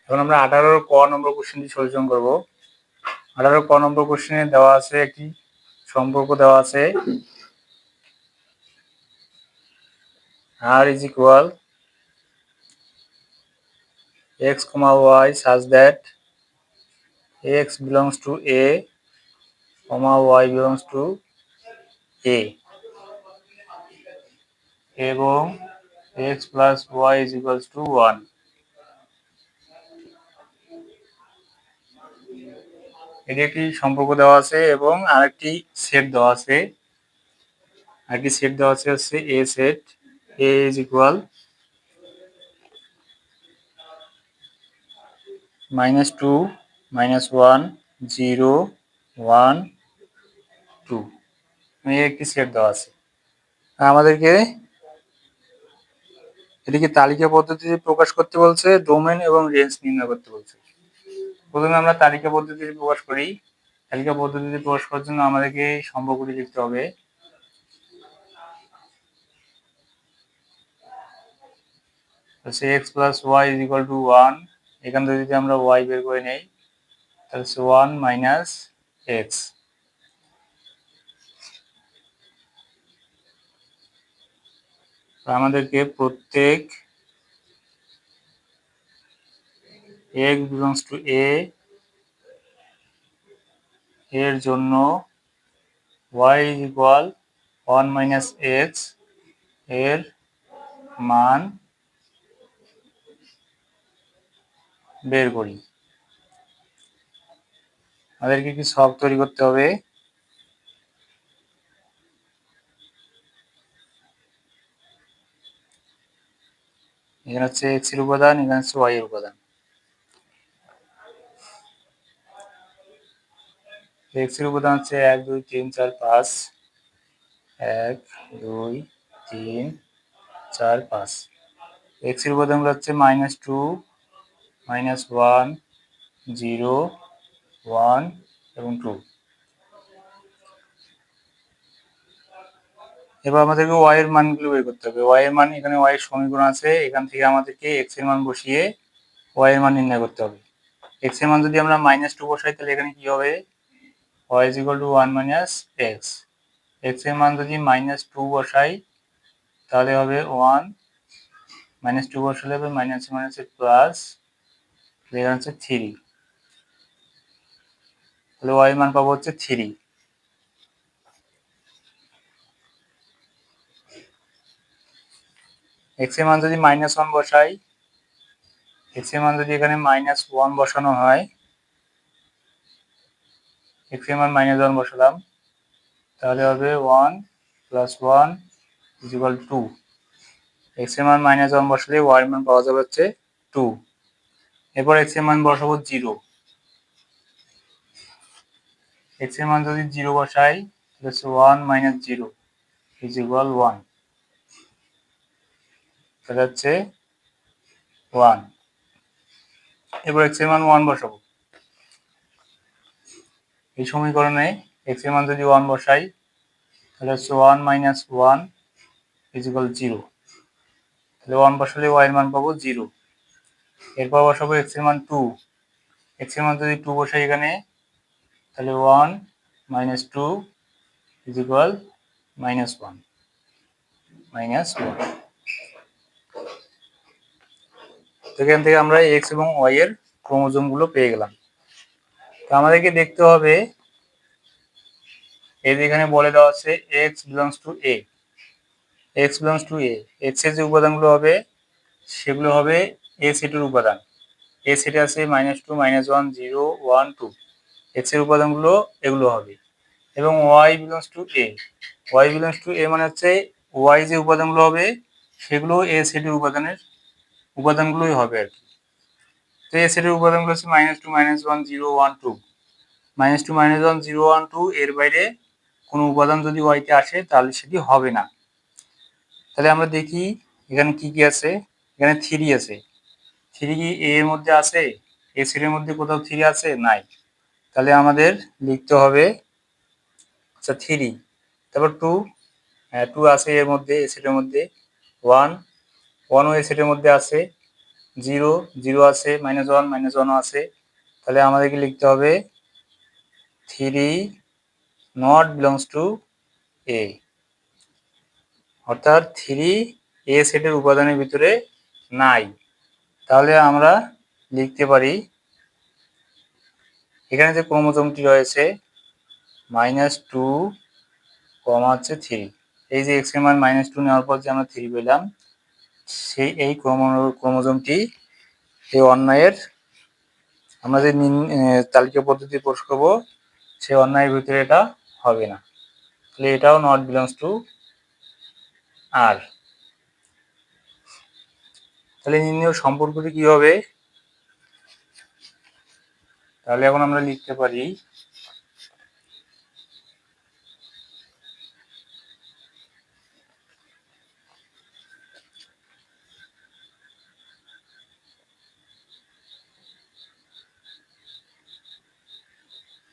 এখন আমরা 18 ক নম্বর কোশ্চেনটি সলিউশন করব। 18 ক নম্বর কোশ্চেনে দেওয়া আছে একটি সম্পর্ক দেওয়া আছে r is equal x, y such that x belongs to a, y belongs to a এবং x plus y is equals to 1। এটি একটি সম্পর্ক দেওয়া আছে এবং আরেকটি সেট দেওয়া আছে। হচ্ছে a set, a is equal -2, -1, 0, 1, 2 এই একটি সেট দেওয়া আছে। আমাদেরকে এটিকে তালিকা পদ্ধতিতে প্রকাশ করতে বলছে, ডোমেন এবং রেঞ্জ নির্ণয় করতে বলছে। প্রথমে আমরা তালিকা পদ্ধতিতে প্রকাশ করি। তালিকা পদ্ধতিতে প্রকাশ করার জন্য আমাদেরকে সম্পর্কটি লিখতে হবে। x plus y is equal to 1। এখান থেকে যদি আমরা y বের করে নেই তাহলে 1 minus x। আমাদেরকে প্রত্যেক x belongs to a এর জন্য y is equal 1 minus x এর মান বের করি। আমাদেরকে কি ছক তৈরি করতে হবে। এখানে হচ্ছে x এর উপাদান, এখানে হচ্ছে y এর উপাদান। x এর উপাদান হচ্ছে 1 2 3 4 5, 1 2 3 4 5। x এর উপাদানগুলো হচ্ছে -2, -1, 0, 1 এবং 2। এবার আমাদেরকে y এর মানগুলো বের করতে হবে। y এর মান, এখানে y এর সমীকরণ আছে, এখান থেকে আমাদেরকে x এর মান বসিয়ে y এর মান নির্ণয় করতে হবে। x এর মান যদি আমরা -2 বসাই তাহলে এখানে কি হবে, y is equal to 1 minus x। x এর মান যদি -2 বসাই তাহলে হবে 1, -2 বসালে হবে মাইনাস মাইনাসে প্লাস, এখানে হচ্ছে 3, তাহলে y এর মান পাবো হচ্ছে 3। x এর মান যদি -1 বসাই, x এর মান যদি এখানে -1 বসানো হয়, x এর মান -1 বসালাম তাহলে হবে 1 plus 1 is equal to 2। x এর মান -1 বসালে y এর মান পাওয়া যাবে হচ্ছে 2। এরপর x এর মান বসাবো 0। x এর মান যদি 0 বসাই তাহলে 1 minus 0 is equal 1, তাহলে হচ্ছে 1। এরপর x এর মান 1 বসাবো। এই সমীকরণে x এর মান যদি 1 বসাই তাহলে হচ্ছে 1 minus 1 is equal 0, তাহলে 1 বসালে y এর মান পাবো 0। এরপর বসাবো x এর মান 2। x এর মান যদি 2 বসাই এখানে তাহলে 1 minus 2 is equal -1, -1। তো এখান থেকে আমরা x এবং y এর ক্রোমোজোম গুলো পেয়ে গেলাম। তো আমাদেরকে দেখতে হবে, এই যে এখানে বলে দেওয়া আছে x belongs to a, x belongs to a, x এর যে উপাদানগুলো হবে সেগুলো হবে a সেটের উপাদান। a সেটে আছে -2, -1, 0, 1, 2, x এর উপাদানগুলো এগুলো হবে। এবং y belongs to a, y belongs to a মানে হচ্ছে y যে উপাদানগুলো হবে সেগুলো a সেটের উপাদানগুলোই হবে আর কি। তো a সেটের উপাদানগুলো হচ্ছে -2, -1, 0, 1, 2। -2, -1, 0, 1, 2 এর বাইরে কোনো উপাদান যদি y তে আসে তাহলে সেটি হবে না। তাহলে আমরা দেখি এখানে কি কি আছে। এখানে 3 আছে। 3 কি a এর মধ্যে আছে? a সেটের মধ্যে কোথাও 3 আছে? নাই। তাহলে আমাদের লিখতে হবে আচ্ছা 3, তারপর 2, 2 আছে এর মধ্যে, a সেটের মধ্যে। 1, 1 ও a সেটের মধ্যে আছে। জিরো জিরো আছে, -1 আছে, তাহলে আমাদেরকে লিখতে হবে 3 নট বিলংস টু এ, অর্থাৎ 3 এ সেটের উপাদানের ভিতরে নাই। তাহলে আমরা লিখতে পারি এখানে যে ক্রোমোজোমটি রয়েছে -2, হচ্ছে 3, এই যে এক্স এর মান -2 নেওয়ার পর যে আমরা 3 পেলাম, সেই এই ক্রোমোজোমটি এই অন্যায়ের আমরা যে তালিকা পদ্ধতি প্রয়োগ করব সেই অন্যায়ের ভিতরে এটা হবে না, তাহলে এটাও নট বিলংস টু আর। তাহলে নির্ণয় সম্পর্কটি কি হবে? তাহলে এখন আমরা লিখতে পারি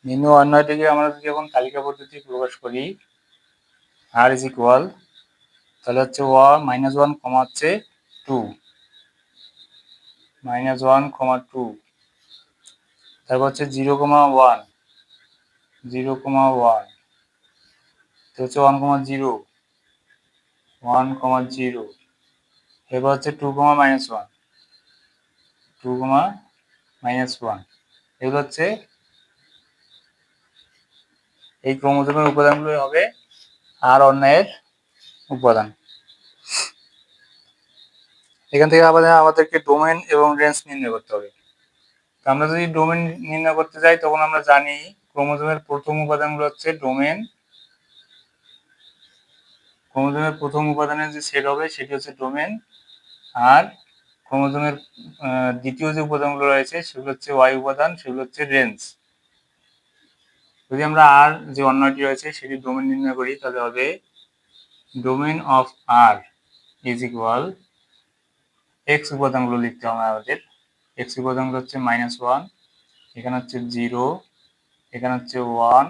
নির্ণয় অন্যায়টিকে আমরা যদি এখন তালিকা পদ্ধতি প্রকাশ করি, আর ইজ ইকুয়াল, তাহলে হচ্ছে -1, হচ্ছে 2, -1, 2, তারপর হচ্ছে 0, 1, 0, 1, তো হচ্ছে 1, 0, 1, 0, এবার হচ্ছে 2, -1, 2, -1, এগুলো হচ্ছে এই ক্রোমোজোমের উপাদানগুলো হবে আর অন্যায়ের উপাদান। এখান থেকে আমাদেরকে ডোমেন এবং রেঞ্জ নির্ণয় করতে হবে। আমরা যদি ডোমেন নির্ণয় করতে যাই তখন আমরা জানি ক্রোমোজোমের প্রথম উপাদানগুলো হচ্ছে ডোমেন। ক্রোমোজোমের প্রথম উপাদানের যে সেট হবে সেটি হচ্ছে ডোমেন, আর ক্রোমোজোমের দ্বিতীয় যে উপাদানগুলো রয়েছে সেগুলো হচ্ছে ওয়াই উপাদান, সেগুলো হচ্ছে রেঞ্জ। যদি আমরা আর যে অন্যটি রয়েছে সেটি ডোমেন নির্ণয় করি তাহলে হবে domain of R is equal, X উপাদানগুলো লিখতে হবে আমাদের। এক্স উপাদানগুলো হচ্ছে -1, এখানে হচ্ছে 0, এখানে হচ্ছে 1,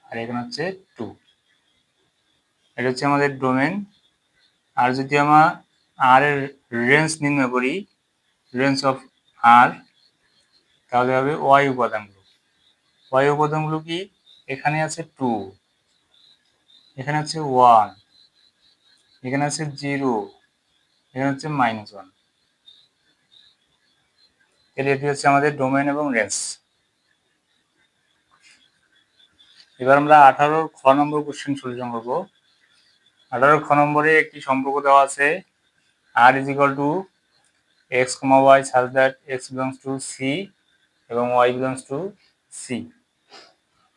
আর এখানে হচ্ছে 2, এটা হচ্ছে আমাদের ডোমেন। আর যদি আমরা আর এর রেঞ্জ নির্ণয় করি, রেঞ্জ অফ আর, তাহলে হবে ওয়াই উপাদানগুলো। ওয়াই উপাদানগুলো কি? এখানে আছে 2, এখানে আছে 1, এখানে আছে 0, এখানে হচ্ছে -1, এটি হচ্ছে আমাদের ডোমেন এবং রেঞ্জ। এবার আমরা 18 খ নম্বর কোশ্চেন সলিউশন করব। 18 খ নম্বরে একটি সম্পর্ক দেওয়া আছে R is equal to x, y such that x belongs to c এবং y belongs to c,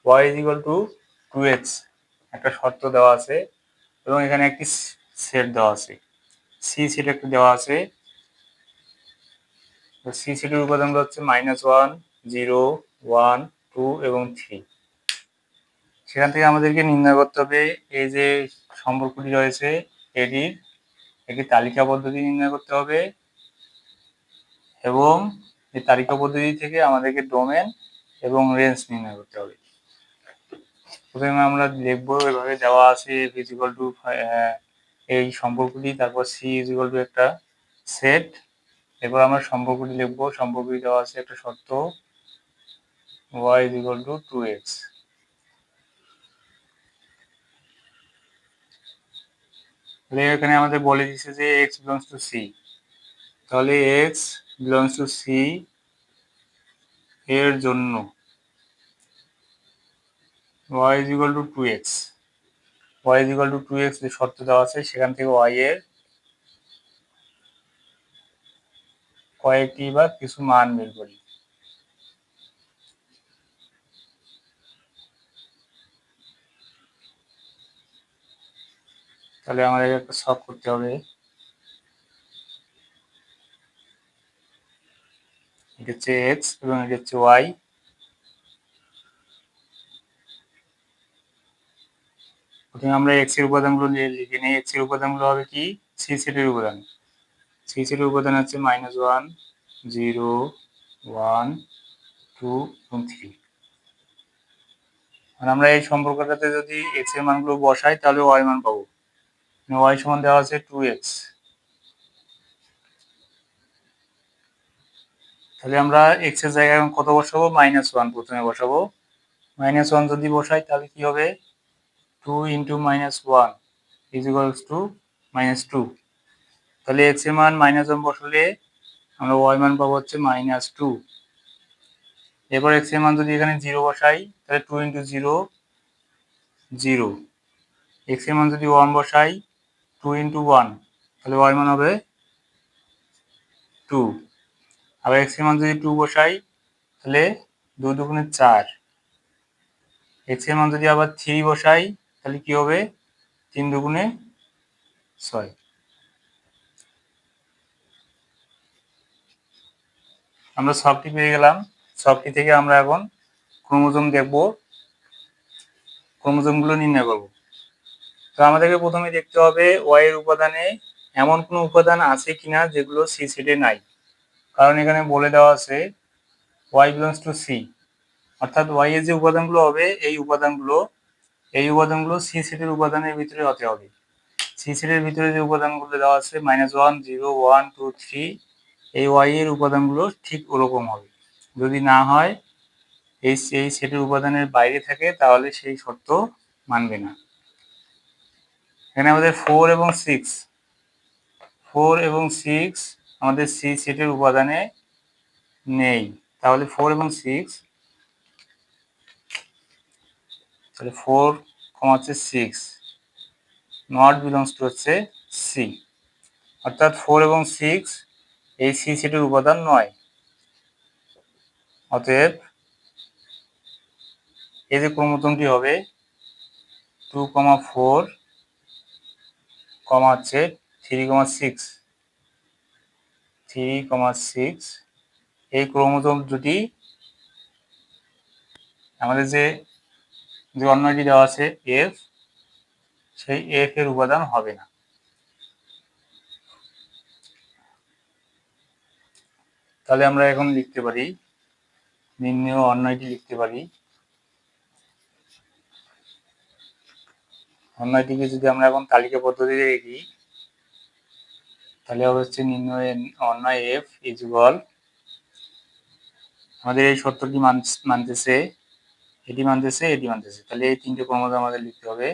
y is equal to 2x, একটা শর্ত দেওয়া আছে এবং এখানে একটি সেট দেওয়া আছে, সি সেট একটা দেওয়া আছে। সি সেটের উপাদানগুলো হচ্ছে -1, 0, 1, 2 এবং 3। সেখান থেকে আমাদেরকে নির্ণয় করতে হবে এই যে সম্পর্কটি রয়েছে এটির একটি তালিকা পদ্ধতি নির্ণয় করতে হবে, এবং এই তালিকা পদ্ধতি থেকে আমাদেরকে ডোমেন এবং রেঞ্জ নির্ণয় করতে হবে। প্রথমে আমরা লিখবো এভাবে দেওয়া আছে f is equal to এই সম্পর্কটি, তারপর c is equal to একটা সেট, এরপর আমরা সম্পর্কটি লিখবো। সম্পর্কটি দেওয়া আছে একটা শর্ত y is equal to 2x। তাহলে এখানে আমাদের বলে দিচ্ছে যে x belongs to c, তাহলে x belongs to c এর জন্য y is equal to 2x, y is equal to 2x যে শর্ত দেওয়া আছে সেখান থেকে y এর কয়েকটি বা কিছু মান বের করি। তাহলে আমাদের একটা সলভ করতে হবে। এটা হচ্ছে x এবং এটা হচ্ছে y। প্রথমে আমরা x এর উপাদানগুলো লিখে নিই। x এর উপাদানগুলো হবে কি? সি সেটের উপাদান। সি সেটের উপাদান হচ্ছে -1, 0, 1, 2 এবং 3। আর আমরা এই সম্পর্কটাতে যদি x এর মানগুলো বসাই তাহলে y মান পাবো। y সমান দেওয়া আছে 2x, তাহলে আমরা এক্স এর জায়গায় এখন কত বসাবো? -1 প্রথমে বসাবো। -1 যদি বসাই তাহলে কি হবে? 2 × -1 = -2। তাহলে এক্স এর মান -1 বসালে আমরা ওয়াই মান পাবো হচ্ছে -2। এরপর এক্স এর মান যদি এখানে 0 বসাই তাহলে 2 × 0 0। এক্স এর মান যদি 1 বসাই 2 × 1 তাহলে ওয়াই মান হবে 2। আবার এক্স এর মান যদি 2 বসাই তাহলে 2 দুগুণে 4। এক্স এর মান যদি আবার 3 বসাই তাহলে কি হবে? 3 দুগুণে 6। আমরা সবটি পেয়ে গেলাম। সবটি থেকে আমরা এখন ক্রোমোজোম দেখব, ক্রোমোজোমগুলো নির্ণয় করব। তো আমাদেরকে প্রথমে দেখতে হবে ওয়াই এর উপাদানে এমন কোনো উপাদান আছে কিনা যেগুলো সি সেটে নাই। কারণ এখানে বলে দেওয়া আছে ওয়াই বিলংস টু সি, অর্থাৎ ওয়াই এর যে উপাদানগুলো হবে এই উপাদানগুলো সি সেটের উপাদানের ভিতরে হতে হবে। সি সেটের ভিতরে যে উপাদানগুলো দেওয়া আছে -1 0 1 2 3, এই ওয়াই এর উপাদানগুলো ঠিক ওরকম হবে। যদি না হয়, এই সেটের উপাদানের বাইরে থাকে, তাহলে সেই শর্ত মানবে না। এখানে আমাদের 4 এবং 6 আমাদের সি সেটের উপাদানে নেই। তাহলে 4 এবং 6, তাহলে 4, হচ্ছে 6 নট বিলংস টু হচ্ছে সি, অর্থাৎ 4 এবং 6 এই সি সেটের উপাদান নয়। অতএব এই যে ক্রোমোজোমটি হবে 2, 4, হচ্ছে 3, 6 এই ক্রোমোজোম দুটি আমাদের যে অন্যটি দেওয়া আছে এফ, সেই এফ এর উপাদান হবে না। তাহলে আমরা এখন লিখতে পারি, নির্ণেয় অন্যটি লিখতে পারি। অন্যটিকে যদি আমরা এখন তালিকা পদ্ধতিতে লিখি তাহলে হবে হচ্ছে নির্ণয় অন্যয় এফ ইকুয়াল, আমাদের এই শর্তটি মানতেছে, এটি মানতেছে, এটি মানতেছে, তাহলে এই তিনটে ক্রমজ আমাদের লিখতে হবে।